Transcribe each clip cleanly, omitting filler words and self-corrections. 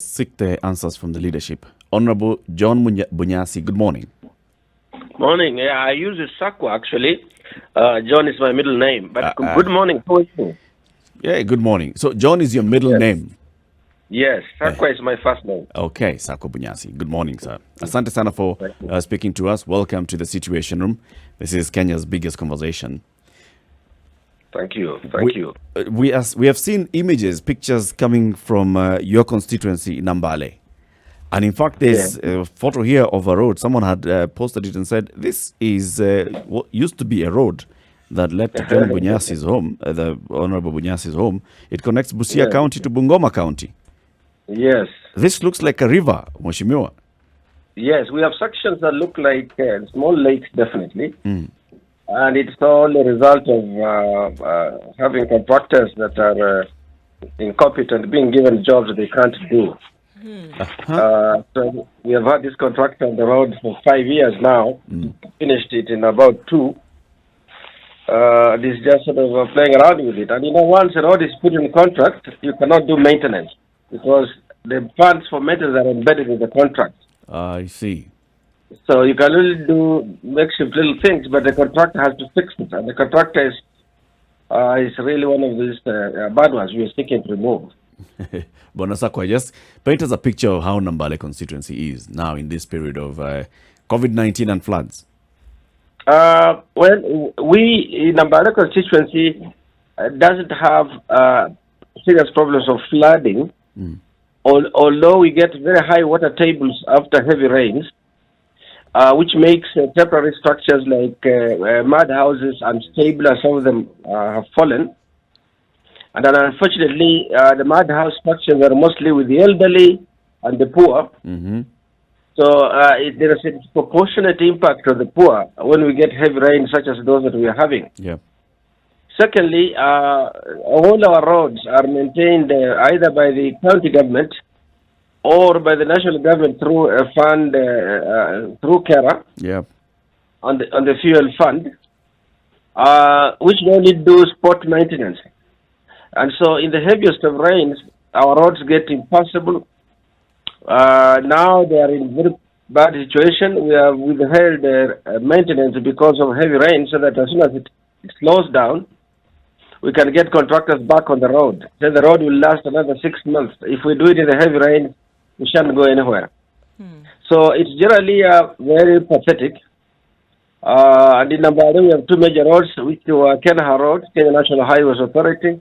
Seek the answers from the leadership. Honorable John Bunyasi, good morning. Morning. Yeah, I use Sakwa actually. John is my middle name. But good morning. How are you? Yeah, good morning. So John is your middle name? Yes, Sakwa is my first name. Okay, Sakwa Bunyasi. Good morning, sir. Asante sana for speaking to us. Welcome to the Situation Room. This is Kenya's biggest conversation. Thank you. Thank you. We have seen images, pictures coming from your constituency in Nambale. And in fact, there's a photo here of a road. Someone had posted it and said, this is what used to be a road that led to John Bunyasi's home, the Honorable Bunyasi's home. It connects Busia County to Bungoma County. Yes. This looks like a river, Mheshimiwa. Yes, we have sections that look like small lakes, definitely. And it's all a result of having contractors that are incompetent, being given jobs they can't do. So we have had this contractor on the road for 5 years now. Finished it in about 2. This is just sort of playing around with it. And once a road is put in contract, you cannot do maintenance because the funds for maintenance are embedded in the contract. I see. So you can only do makeshift little things, but the contractor has to fix it. And the contractor is really one of these bad ones we are seeking to remove. Bonasakwa, just paint us a picture of how Nambale constituency is now in this period of COVID-19 and floods. Well, we in Nambale constituency doesn't have serious problems of flooding, although we get very high water tables after heavy rains, which makes temporary structures like mud houses unstable, and some of them have fallen. And then unfortunately, the mud house structures are mostly with the elderly and the poor. So there is a disproportionate impact on the poor when we get heavy rains such as those that we are having. Secondly, all our roads are maintained either by the county government or by the national government through a fund, through CARA, on the fuel fund, which only do spot maintenance. And so in the heaviest of rains, our roads get impassable. Now they are in very bad situation. We have withheld maintenance because of heavy rain, so that as soon as it slows down, we can get contractors back on the road. Then the road will last another 6 months. If we do it in the heavy rain, we shan't go anywhere. So it's generally very pathetic. And in Nambale, we have 2 major roads, which were Kenya Road, Kenya National Highways Authority.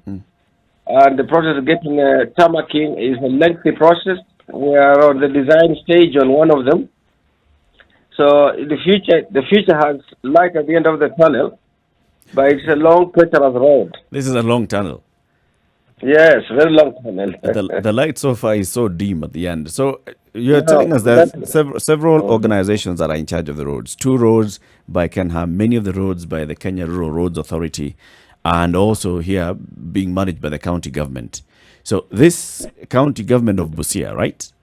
And the process of getting tarmacking is a lengthy process. We are on the design stage on one of them. So in the future has light at the end of the tunnel, but it's a long, treacherous road. This is a long tunnel. Yes, very long tunnel. The light so far is so dim at the end. So you're telling us that several organizations that are in charge of the roads. 2 roads by Kenha, many of the roads by the Kenya Rural Roads Authority, and also here being managed by the county government. So this county government of Busia, right?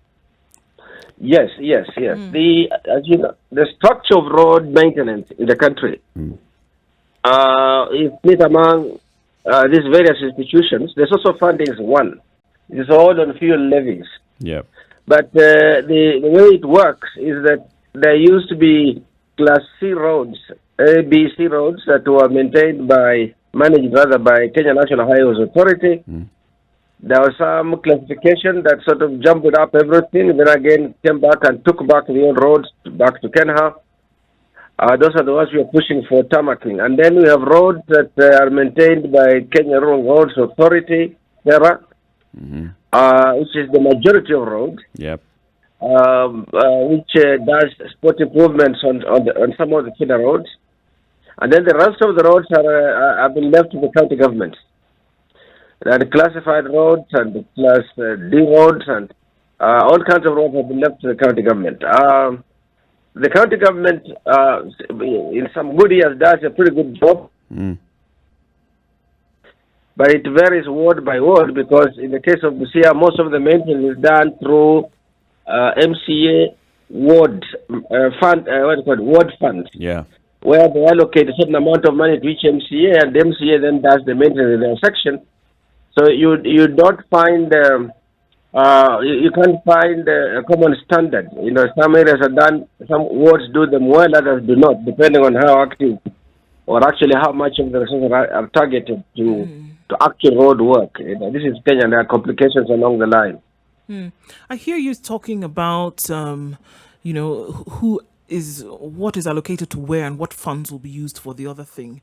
Yes. As you know, the structure of road maintenance in the country is split among these various institutions. The source of funding is one. It is all on fuel levies. But the way it works is that there used to be Class C roads, A, B, C roads that were managed by Kenya National Highways Authority. There was some classification that sort of jumbled up everything, then again came back and took back the old roads back to Kenya. Those are the ones we are pushing for tarmacking. And then we have roads that are maintained by Kenya Rural Roads Authority, CARA, which is the majority of roads, which does spot improvements on some of the feeder roads. And then the rest of the roads have been left to the county government. And classified roads and Class D roads and all kinds of roads have been left to the county government. The county government, in some good years, does a pretty good job. But it varies ward by ward because in the case of Busia, most of the maintenance is done through MCA ward fund, ward fund. Where they allocate a certain amount of money to each MCA, and the MCA then does the maintenance in their section. So you don't find You can't find a common standard. You know, some areas are done, some wards do them well, others do not, depending on how active or actually how much of the resources are targeted to actual road work. You know, this is Kenya, and there are complications along the line. I hear you talking about, what is allocated to where and what funds will be used for the other thing.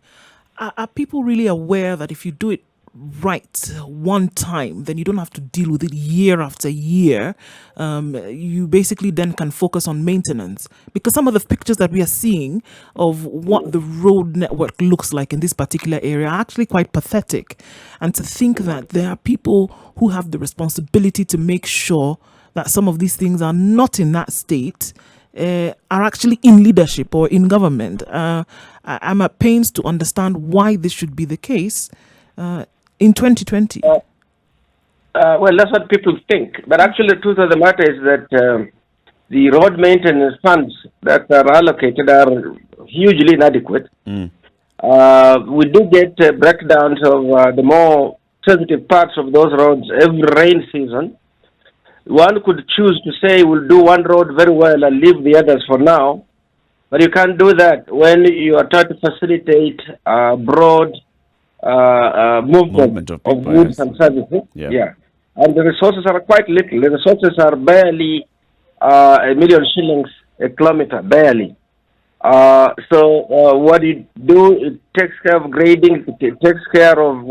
Are people really aware that if you do it right one time, then you don't have to deal with it year after year? You basically then can focus on maintenance, because some of the pictures that we are seeing of what the road network looks like in this particular area are actually quite pathetic. And to think that there are people who have the responsibility to make sure that some of these things are not in that state, are actually in leadership or in government. I'm at pains to understand why this should be the case in 2020. Well, that's what people think. But actually, the truth of the matter is that the road maintenance funds that are allocated are hugely inadequate. We do get breakdowns of the more sensitive parts of those roads every rain season. One could choose to say we'll do one road very well and leave the others for now, but you can't do that when you are trying to facilitate broad movement of goods and services. Yeah. And the resources are quite little. The resources are barely 1 million shillings a kilometer, barely. So what you do, it takes care of grading, it takes care of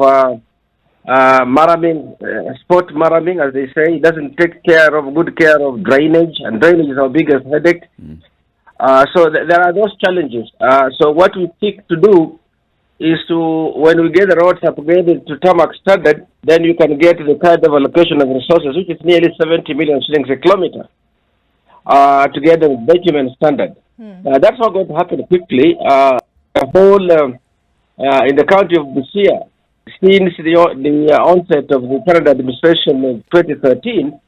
maraming, sport maraming, as they say. It doesn't take good care of drainage, and drainage is our biggest headache. So there are those challenges. So what we seek to do is to, when we get the roads upgraded to tarmac standard, then you can get the kind of allocation of resources, which is nearly 70 million shillings a kilometer, to get the bitumen standard. That's not going to happen quickly. The whole, in the county of Busia, since the onset of the current administration in 2013,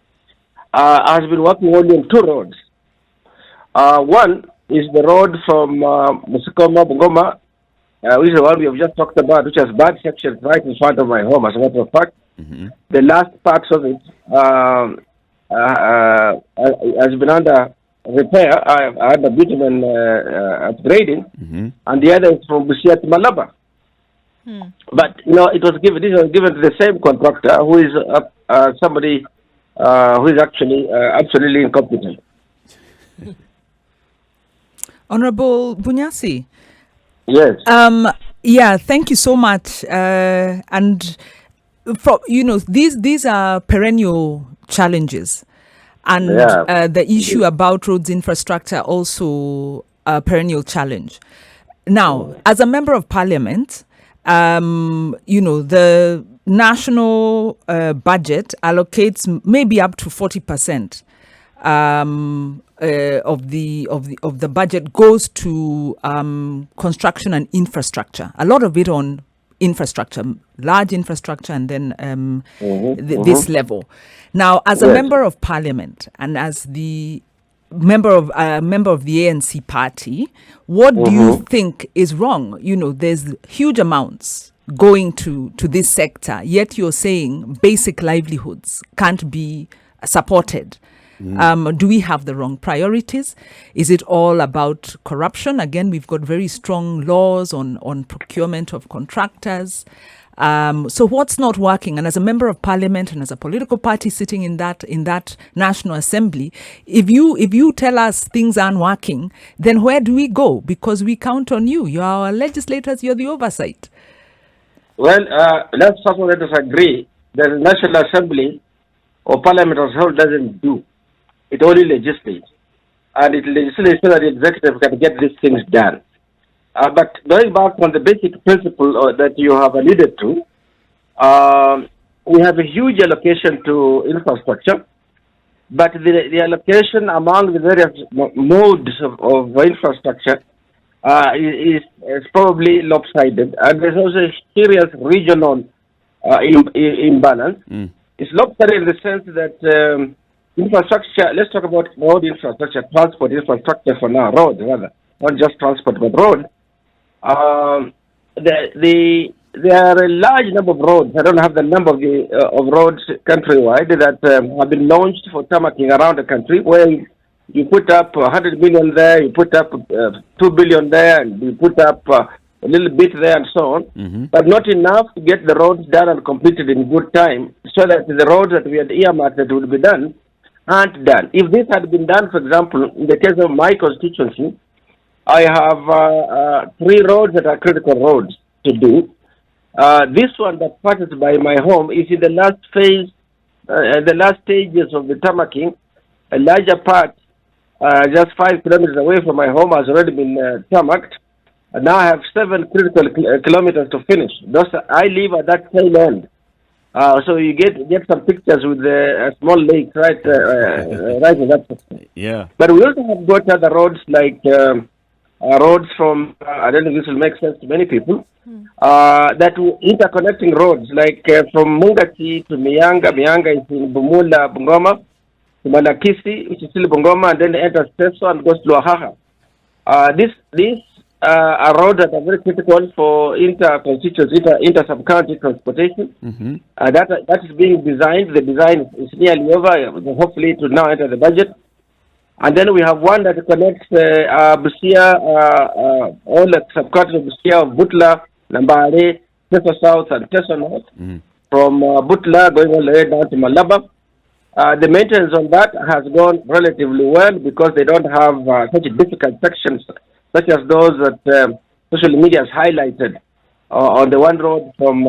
has been working only on 2 roads. One is the road from Musikoma, Bungoma, which is the one we have just talked about, which has bad sections right in front of my home, as a matter of fact. The last parts of it has been under repair, under bitumen upgrading, and the other is from Busia to Malaba. But, you know, this was given to the same contractor, who is somebody who is actually absolutely incompetent. Honorable Bunyasi. Yes. Yeah, thank you so much. And these are perennial challenges, and the issue about roads infrastructure also a perennial challenge. Now, as a member of parliament, the national budget allocates maybe up to 40% of the budget goes to construction and infrastructure. A lot of it on infrastructure, large infrastructure, and then this level. Now, as a member of parliament and as the member of the ANC party, what do you think is wrong? There's huge amounts going to this sector, yet you're saying basic livelihoods can't be supported. Do we have the wrong priorities? Is it all about corruption? Again, we've got very strong laws on procurement of contractors. So what's not working? And as a member of parliament and as a political party sitting in that National Assembly, if you tell us things aren't working, then where do we go? Because we count on you. You're our legislators. You're the oversight. Well, let's suppose let us agree that the National Assembly or Parliament as a whole doesn't do. It only legislates. And it legislates so that the executive can get these things done. But going back on the basic principle that you have alluded to, we have a huge allocation to infrastructure, but the allocation among the various modes of infrastructure is probably lopsided, and there's also a serious regional imbalance. It's lopsided in the sense that infrastructure, let's talk about road infrastructure, transport infrastructure for now, road rather, not just transport but road. The there are a large number of roads. I don't have the number of roads countrywide that have been launched for tarmacking around the country, where you put up 100 million there, you put up 2 billion there, and you put up a little bit there and so on, but not enough to get the roads done and completed in good time, so that the roads that we had earmarked that would be done aren't done. If this had been done, for example, in the case of my constituency, I have 3 roads that are critical roads to do. This one that passes by my home is in the last phase, the last stages of the tarmacking. A larger part, just 5 kilometers away from my home, has already been tarmacked. And now I have 7 critical kilometers to finish. Thus, I live at that tail end. So you get some pictures with the small lake right in that section. Yeah. But we also have got other roads like roads from, I don't know if this will make sense to many people, that interconnecting roads like from Mungati to Mianga is in Bumula, Bungoma, to Malakisi, which is still Bungoma, and then enters Teso and goes to Oaxaca. These are roads that are very critical for inter-sub-county transportation. That is being designed. The design is nearly over. Hopefully, it will now enter the budget. And then we have one that connects Busia, all the sub-counties of Busia, Butla, Nambale, Teso South, and Teso North. From Butla going all the way down to Malaba. The maintenance on that has gone relatively well because they don't have such difficult sections, such as those that social media has highlighted on the one road from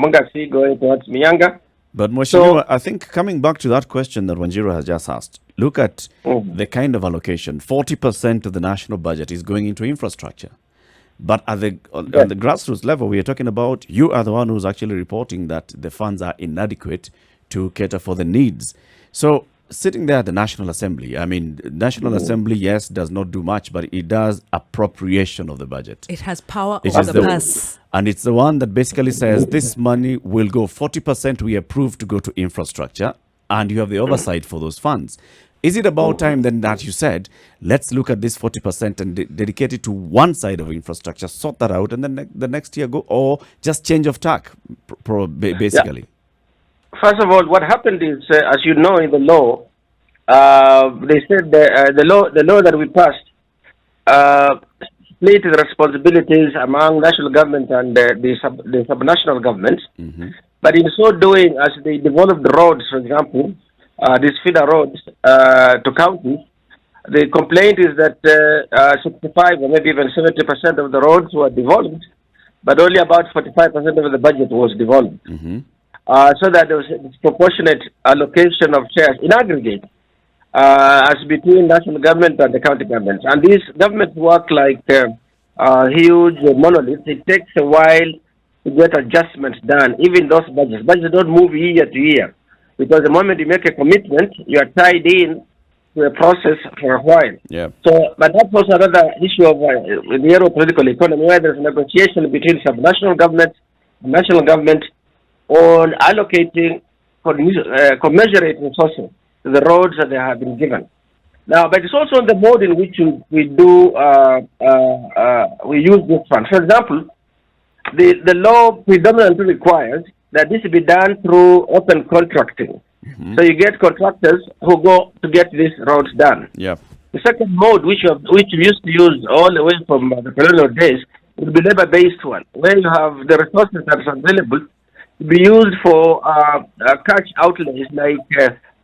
Mungasi going towards Mianga. But Mheshimiwa, I think coming back to that question that Wanjiru has just asked, look at the kind of allocation. 40% of the national budget is going into infrastructure. But on the grassroots level, we are talking about, you are the one who's actually reporting that the funds are inadequate to cater for the needs. So sitting there at the National Assembly, I mean, National Assembly, yes, does not do much, but it does appropriation of the budget. It has power It over is the purse. And it's the one that basically says this money will go 40% we approve to go to infrastructure, and you have the oversight for those funds. Is it about time then that you said, let's look at this 40% and dedicate it to one side of infrastructure, sort that out, and then the next year go, or just change of tack, basically? Yeah. First of all, what happened is, as you know, in the law, they said the law that we passed split the responsibilities among national government and the subnational governments. But in so doing, as they developed roads, for example, these feeder roads to counties, the complaint is that 65 or maybe even 70% of the roads were devolved, but only about 45% of the budget was devolved. So that there was a disproportionate allocation of shares in aggregate as between national government and the county governments. And these governments work like huge monoliths. It takes a while to get adjustments done, even those budgets. Budgets don't move year to year, because the moment you make a commitment, you are tied in to a process for a while. Yeah. So, but that's also another issue of the Euro political economy, where there's negotiation between subnational government, national government, on allocating commensurate resources to the roads that they have been given. Now, but it's also the mode in which we use this fund. For example, the law predominantly requires that this be done through open contracting. So you get contractors who go to get these roads done. Yeah. The second mode, which we used to use all the way from the colonial days, would be labor-based one, where you have the resources that are available to be used for cash outlays like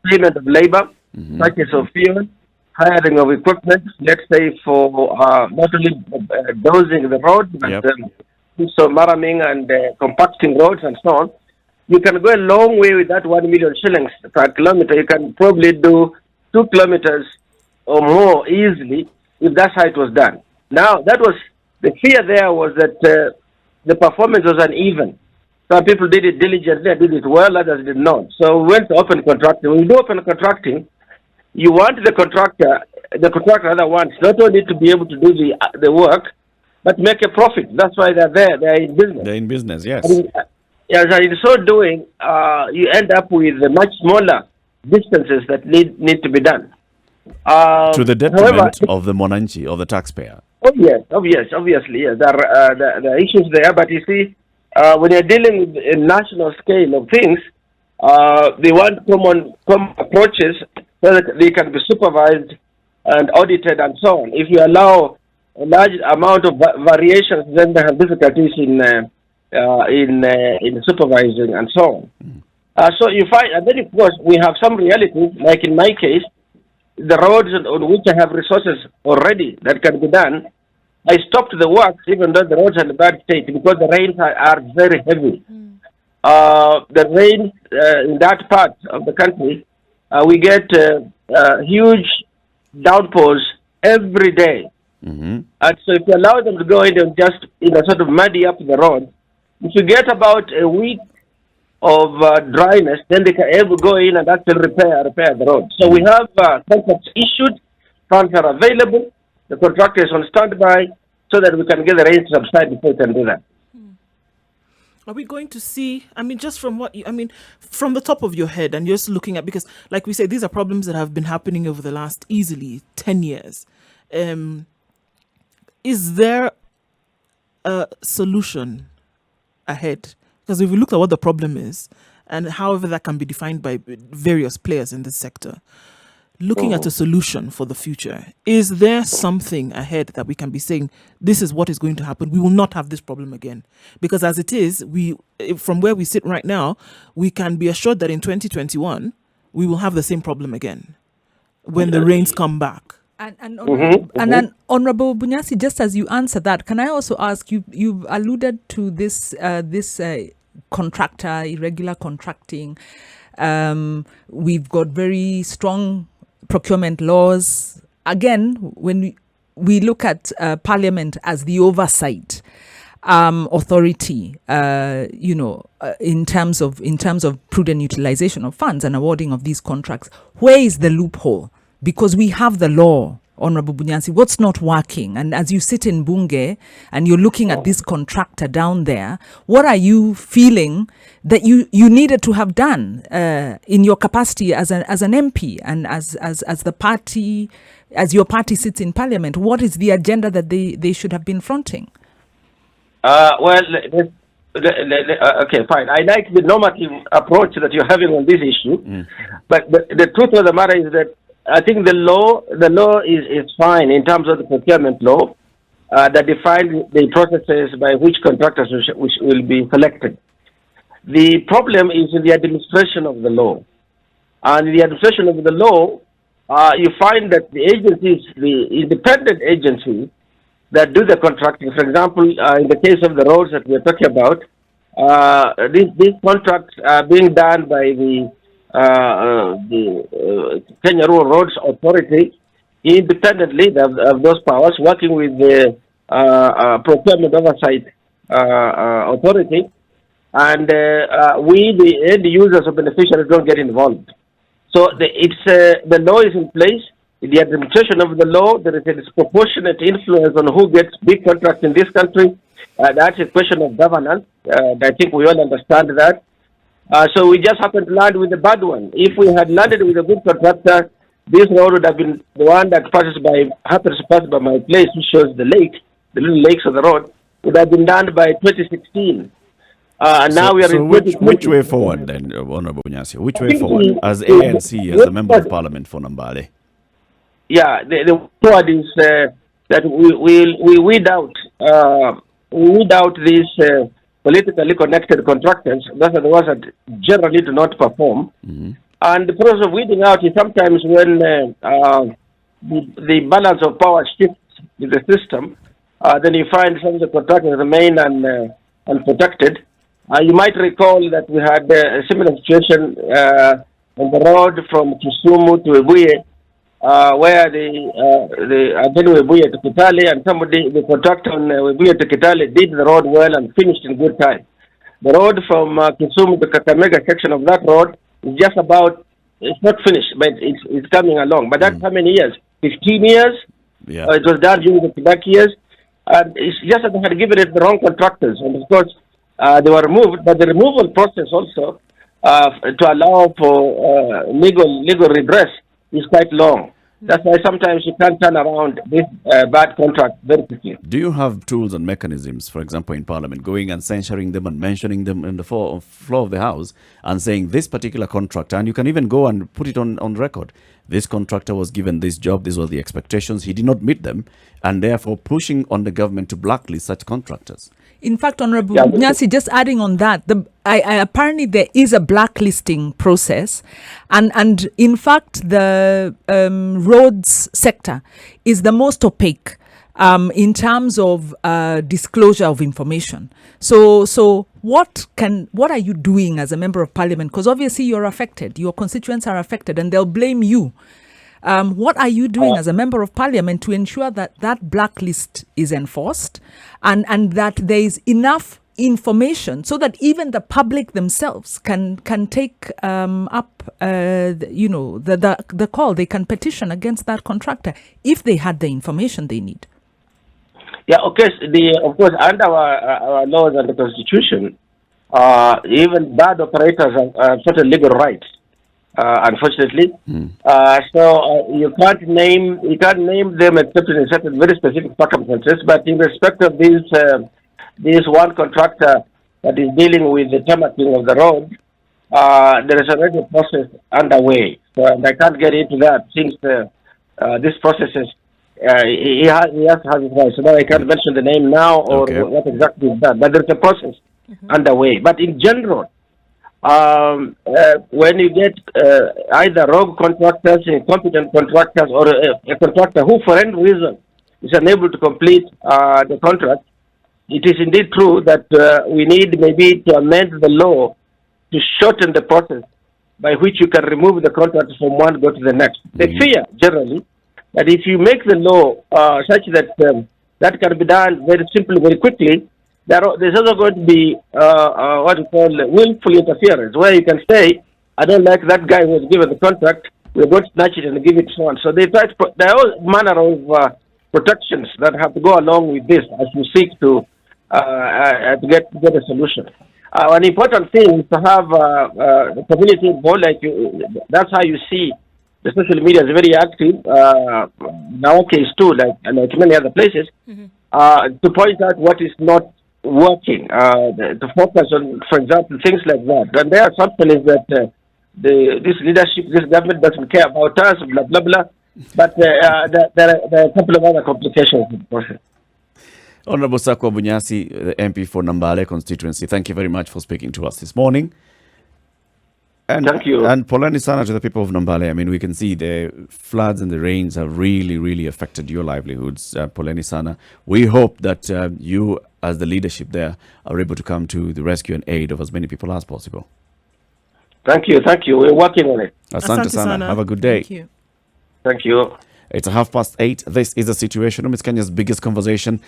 payment of labor, purchase of fuel, hiring of equipment, let's say for not only dozing the road, but so maraming and compacting roads and so on. You can go a long way with that 1 million shillings per kilometer. You can probably do 2 kilometers or more easily if that's how it was done. Now, that was the fear there was that the performance was uneven. Some people did it diligently and did it well, others did not. So we went to open contracting. When you do open contracting, you want the contractor rather wants not only to be able to do the work, but make a profit. That's why they're there. They're in business. They're in business, yes. Yes, and in so doing, you end up with much smaller distances that need to be done. To the detriment of the Monanchi, of the taxpayer. Oh yes, obviously, yes. There are issues there, but you see, when you're dealing with a national scale of things, they want common approaches so that they can be supervised and audited and so on. If you allow a large amount of variations, then they have difficulties in supervising and so on. So you find, and then of course we have some realities, like in my case, the roads on which I have resources already that can be done. I stopped the work even though the roads are in a bad state because the rains are very heavy. The rains in that part of the country, we get huge downpours every day. And so if you allow them to go in and just sort of muddy up the road, if you get about a week of dryness, then they can able to go in and actually repair the road. So we have contracts issued, funds are available, the contractor is on standby, so that we can get the rain to subside before we can do that. Are we going to see, just from from the top of your head, and you're just looking at, because like we say, these are problems that have been happening over the last easily 10 years. Is there a solution ahead? Because if we look at what the problem is, and however that can be defined by various players in this sector, looking at a solution for the future, is there something ahead that we can be saying, this is what is going to happen? We will not have this problem again. Because as it is, from where we sit right now, we can be assured that in 2021, we will have the same problem again when the rains come back. And Honorable Bunyasi, just as you answer that, can I also ask you? You alluded to this contractor, irregular contracting. We've got very strong procurement laws. Again, when we look at Parliament as the oversight authority, in terms of prudent utilization of funds and awarding of these contracts, where is the loophole? Because we have the law, Honorable Bunyasi, what's not working? And as you sit in Bunge and you're looking at this contractor down there, what are you feeling that you needed to have done in your capacity as an MP and as the party, as your party sits in Parliament? What is the agenda that they should have been fronting? Okay, fine. I like the normative approach that you're having on this issue, but the truth of the matter is that I think the law is fine in terms of the procurement law that defines the processes by which contractors will be selected. The problem is in the administration of the law. And in the administration of the law, you find that the agencies, the independent agencies that do the contracting, for example, in the case of the roads that we're talking about, these contracts are being done by the Kenya Rural Roads Authority independently of those powers, working with the Procurement Oversight Authority, and we, the end users or beneficiaries, don't get involved. So the law is in place. In the administration of the law, there is a disproportionate influence on who gets big contracts in this country. That's a question of governance. I think we all understand that. So we just happened to land with a bad one. If we had landed with a good contractor, this road would have been the one that happens to pass by my place, which shows the little lakes of the road, would have been done by 2016. Now we are in which way forward then, Honorable Bunyasi? Which way forward as ANC, as the Member of Parliament for Nambale? Yeah, the forward is that we weed out these politically connected contractors. Those are the ones that generally do not perform. And the process of weeding out is sometimes when the balance of power shifts in the system, then you find some of the contractors remain unprotected. You might recall that we had a similar situation on the road from Kisumu to Ebuye, where the Webuye to Kitale, and the contractor on Webuye to Kitale did the road well and finished in good time. The road from Kisumu to Kakamega section of that road is just about, it's not finished, but it's coming along. But that's how many years? 15 years? Yeah. It was done during the Quebec years. And it's just that they had given it the wrong contractors. And of course, they were removed, but the removal process also to allow for legal redress is quite long. That's why sometimes you can't turn around this bad contract very quickly. Do you have tools and mechanisms, for example, in Parliament, going and censuring them and mentioning them in the floor of the House and saying this particular contractor, and you can even go and put it on record, this contractor was given this job, these were the expectations, he did not meet them, and therefore pushing on the government to blacklist such contractors? In fact, Honorable Bunyasi, just adding on that, apparently there is a blacklisting process, and in fact the roads sector is the most opaque in terms of disclosure of information. So what are you doing as a member of parliament? Because obviously you're affected, your constituents are affected, and they'll blame you. What are you doing as a member of parliament to ensure that that blacklist is enforced and that there is enough information so that even the public themselves can take up the call? They can petition against that contractor if they had the information they need. Yeah, okay. Of course, under our laws and the Constitution, even bad operators have certain legal rights. Unfortunately, so you can't name them except in certain very specific circumstances. But in respect of this one contractor that is dealing with the tarmacking of the road, there is already a process underway. So, and I can't get into that since this process is he has his right. So now I can't mention the name now or what exactly is that. But there's a process underway. But in general, when you get either rogue contractors, incompetent contractors, or a contractor who for any reason is unable to complete the contract, it is indeed true that we need maybe to amend the law to shorten the process by which you can remove the contract from one go to the next. They fear generally that if you make the law such that that can be done very simply, very quickly, there's also going to be what we call willful interference, where you can say, I don't like that guy who was given the contract, we're going to snatch it and give it to someone. So there are all manner of protections that have to go along with this as we seek to get a solution. An important thing is to have the community involved, that's how you see the social media is very active, in our case too, like many other places, to point out what is not working, to focus on, for example, things like that. And there are some feelings that this leadership, this government doesn't care about us, blah, blah, blah. But there are a couple of other complications in the process. Honorable Sakwa Bunyasi, the MP for Nambale constituency, thank you very much for speaking to us this morning. And, thank you. And poleni sana to the people of Nambale. I mean, we can see the floods and the rains have really, really affected your livelihoods. Poleni sana. We hope that you, as the leadership there, are able to come to the rescue and aid of as many people as possible. Thank you. We're working on it. Asante sana. Have a good day. Thank you. Thank you. It's 8:30. This is The Situation Room. It's Kenya's biggest conversation.